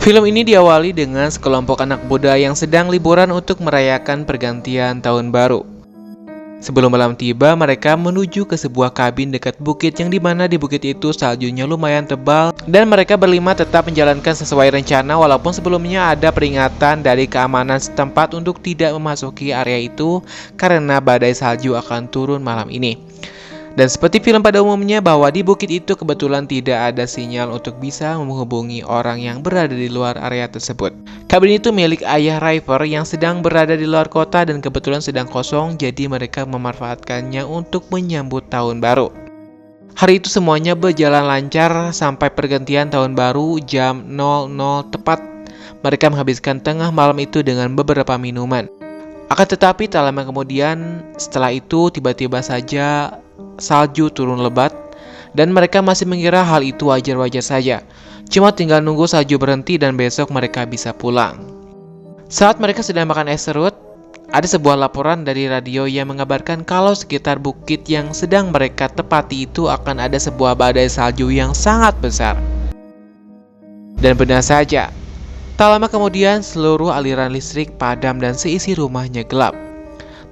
Film ini diawali dengan sekelompok anak muda yang sedang liburan untuk merayakan pergantian tahun baru. Sebelum malam tiba, mereka menuju ke sebuah kabin dekat bukit yang dimana di bukit itu saljunya lumayan tebal dan mereka berlima tetap menjalankan sesuai rencana walaupun sebelumnya ada peringatan dari keamanan setempat untuk tidak memasuki area itu karena badai salju akan turun malam ini. Dan seperti film pada umumnya bahwa di bukit itu kebetulan tidak ada sinyal untuk bisa menghubungi orang yang berada di luar area tersebut. Kabin itu milik ayah River yang sedang berada di luar kota dan kebetulan sedang kosong, jadi mereka memanfaatkannya untuk menyambut tahun baru. Hari itu semuanya berjalan lancar sampai pergantian tahun baru jam 00 tepat. Mereka menghabiskan tengah malam itu dengan beberapa minuman. Akan tetapi tak lama kemudian setelah itu tiba-tiba saja salju turun lebat dan mereka masih mengira hal itu wajar-wajar saja. Cuma tinggal nunggu salju berhenti dan besok mereka bisa pulang. Saat mereka sedang makan es serut, ada sebuah laporan dari radio yang mengabarkan kalau sekitar bukit yang sedang mereka tepati itu akan ada sebuah badai salju yang sangat besar. Dan benar saja, tak lama kemudian seluruh aliran listrik padam dan seisi rumahnya gelap.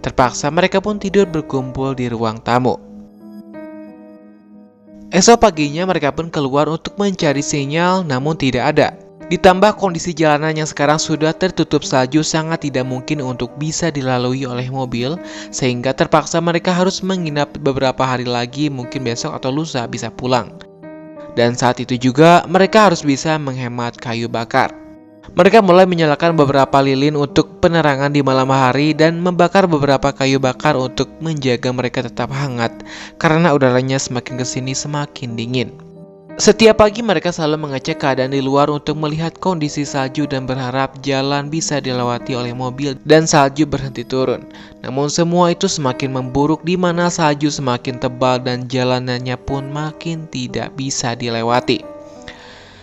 Terpaksa mereka pun tidur berkumpul di ruang tamu. Esok paginya mereka pun keluar untuk mencari sinyal namun tidak ada. Ditambah kondisi jalanan yang sekarang sudah tertutup salju sangat tidak mungkin untuk bisa dilalui oleh mobil, sehingga terpaksa mereka harus menginap beberapa hari lagi, mungkin besok atau lusa bisa pulang. Dan saat itu juga mereka harus bisa menghemat kayu bakar. Mereka mulai menyalakan beberapa lilin untuk penerangan di malam hari dan membakar beberapa kayu bakar untuk menjaga mereka tetap hangat karena udaranya semakin kesini semakin dingin. Setiap pagi mereka selalu mengecek keadaan di luar untuk melihat kondisi salju dan berharap jalan bisa dilewati oleh mobil dan salju berhenti turun. Namun semua itu semakin memburuk di mana salju semakin tebal dan jalanannya pun makin tidak bisa dilewati.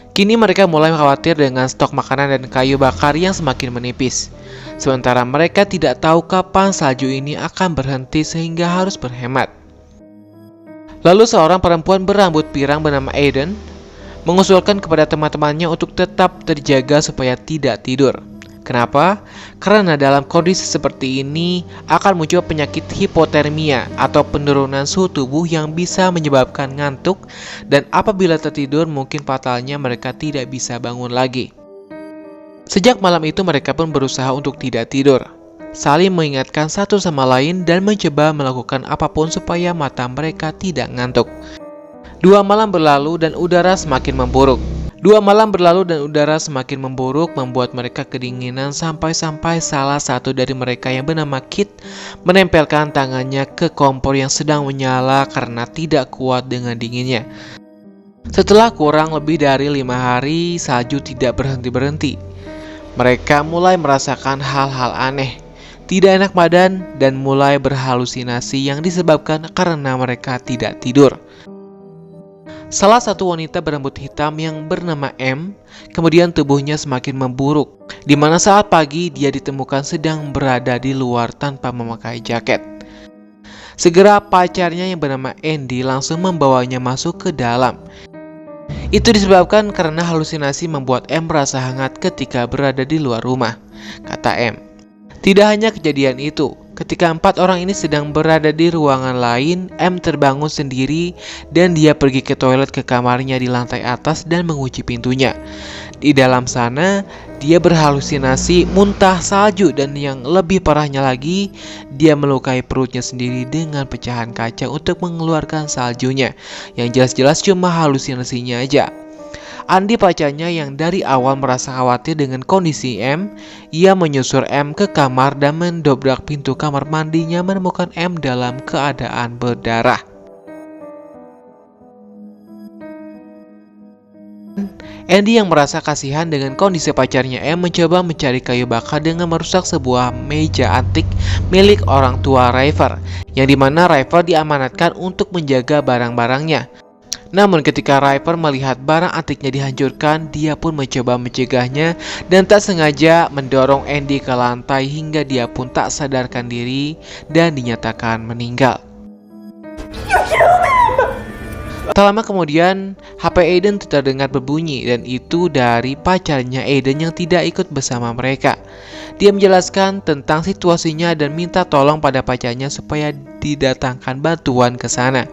Kini mereka mulai khawatir dengan stok makanan dan kayu bakar yang semakin menipis. Sementara mereka tidak tahu kapan salju ini akan berhenti sehingga harus berhemat. Lalu seorang perempuan berambut pirang bernama Aiden mengusulkan kepada teman-temannya untuk tetap terjaga supaya tidak tidur. Kenapa? Karena dalam kondisi seperti ini akan muncul penyakit hipotermia atau penurunan suhu tubuh yang bisa menyebabkan ngantuk dan apabila tertidur mungkin fatalnya mereka tidak bisa bangun lagi. Sejak malam itu mereka pun berusaha untuk tidak tidur, saling mengingatkan satu sama lain dan mencoba melakukan apapun supaya mata mereka tidak ngantuk. 2 malam berlalu dan udara semakin memburuk. Membuat mereka kedinginan sampai-sampai salah satu dari mereka yang bernama Kit menempelkan tangannya ke kompor yang sedang menyala karena tidak kuat dengan dinginnya. Setelah kurang lebih dari 5 hari, salju tidak berhenti-berhenti. Mereka mulai merasakan hal-hal aneh, tidak enak badan dan mulai berhalusinasi yang disebabkan karena mereka tidak tidur. Salah satu wanita berambut hitam yang bernama M, kemudian tubuhnya semakin memburuk, di mana saat pagi dia ditemukan sedang berada di luar tanpa memakai jaket. Segera pacarnya yang bernama Andy langsung membawanya masuk ke dalam. Itu disebabkan karena halusinasi membuat M merasa hangat ketika berada di luar rumah, kata M. Tidak hanya kejadian itu, ketika 4 orang ini sedang berada di ruangan lain, M terbangun sendiri dan dia pergi ke toilet ke kamarnya di lantai atas dan mengunci pintunya. Di dalam sana, dia berhalusinasi muntah salju dan yang lebih parahnya lagi, dia melukai perutnya sendiri dengan pecahan kaca untuk mengeluarkan saljunya, yang jelas-jelas cuma halusinasinya aja. Andy pacarnya yang dari awal merasa khawatir dengan kondisi M, ia menyusul M ke kamar dan mendobrak pintu kamar mandinya menemukan M dalam keadaan berdarah. Andy yang merasa kasihan dengan kondisi pacarnya M mencoba mencari kayu bakar dengan merusak sebuah meja antik milik orang tua River, yang dimana River diamanatkan untuk menjaga barang-barangnya. Namun ketika River melihat barang antiknya dihancurkan, dia pun mencoba mencegahnya dan tak sengaja mendorong Andy ke lantai hingga dia pun tak sadarkan diri dan dinyatakan meninggal. Tak lama kemudian, HP Aiden terdengar berbunyi dan itu dari pacarnya Aiden yang tidak ikut bersama mereka. Dia menjelaskan tentang situasinya dan minta tolong pada pacarnya supaya didatangkan bantuan ke sana.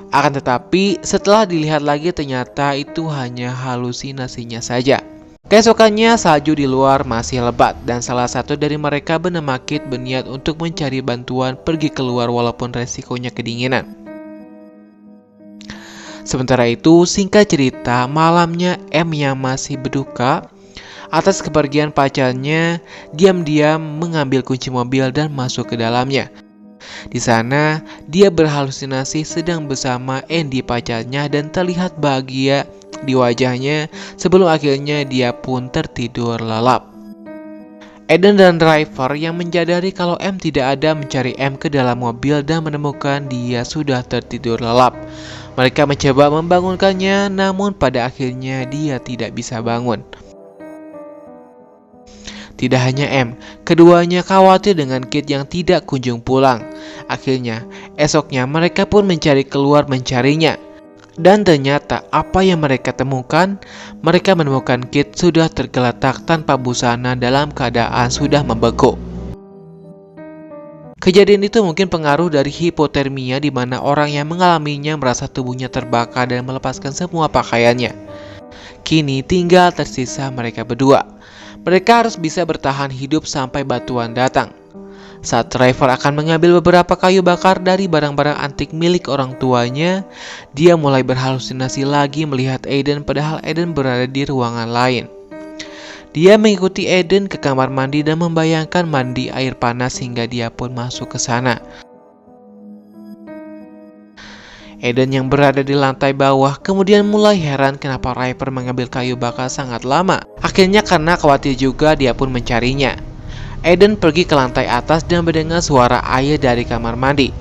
Akan tetapi, setelah dilihat lagi ternyata itu hanya halusinasinya saja. Keesokannya, salju di luar masih lebat dan salah satu dari mereka bernama Kit berniat untuk mencari bantuan pergi keluar walaupun resikonya kedinginan. Sementara itu, singkat cerita, malamnya M yang masih berduka atas kepergian pacarnya diam-diam mengambil kunci mobil dan masuk ke dalamnya. Di sana, dia berhalusinasi sedang bersama Andy pacarnya dan terlihat bahagia di wajahnya sebelum akhirnya dia pun tertidur lelap. Aiden dan driver yang menyadari kalau M tidak ada mencari M ke dalam mobil dan menemukan dia sudah tertidur lelap. Mereka mencoba membangunkannya, namun pada akhirnya dia tidak bisa bangun. Tidak hanya M, keduanya khawatir dengan Kit yang tidak kunjung pulang. Akhirnya, esoknya mereka pun mencari keluar mencarinya. Dan ternyata apa yang mereka temukan? Mereka menemukan Kit sudah tergeletak tanpa busana dalam keadaan sudah membeku. Kejadian itu mungkin pengaruh dari hipotermia di mana orang yang mengalaminya merasa tubuhnya terbakar dan melepaskan semua pakaiannya. Kini tinggal tersisa mereka berdua. Mereka harus bisa bertahan hidup sampai bantuan datang. Saat driver akan mengambil beberapa kayu bakar dari barang-barang antik milik orang tuanya, dia mulai berhalusinasi lagi melihat Aiden padahal Aiden berada di ruangan lain. Dia mengikuti Aiden ke kamar mandi dan membayangkan mandi air panas hingga dia pun masuk ke sana. Aiden yang berada di lantai bawah kemudian mulai heran kenapa Ryper mengambil kayu bakar sangat lama. Akhirnya karena khawatir juga dia pun mencarinya. Aiden pergi ke lantai atas dan mendengar suara air dari kamar mandi.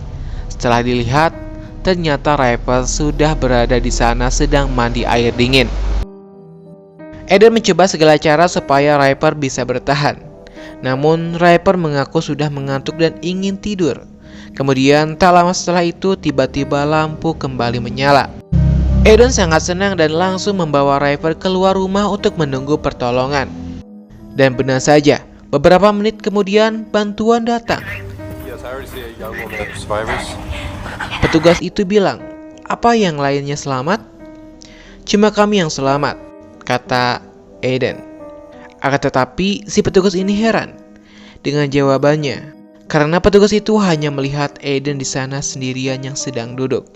Setelah dilihat, ternyata Ryper sudah berada di sana sedang mandi air dingin. Aiden mencoba segala cara supaya Ryper bisa bertahan. Namun Ryper mengaku sudah mengantuk dan ingin tidur. Kemudian tak lama setelah itu tiba-tiba lampu kembali menyala. Aiden sangat senang dan langsung membawa Ryper keluar rumah untuk menunggu pertolongan. Dan benar saja, beberapa menit kemudian bantuan datang. Petugas itu bilang, "Apa yang lainnya selamat?" "Cuma kami yang selamat," kata Aiden. Akan tetapi si petugas ini heran dengan jawabannya, karena petugas itu hanya melihat Aiden di sana sendirian yang sedang duduk.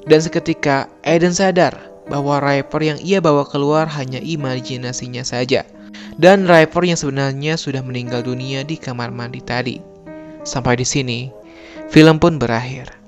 Dan seketika Aiden sadar bahwa Ryper yang ia bawa keluar hanya imajinasinya saja, dan Ryper yang sebenarnya sudah meninggal dunia di kamar mandi tadi. Sampai di sini, film pun berakhir.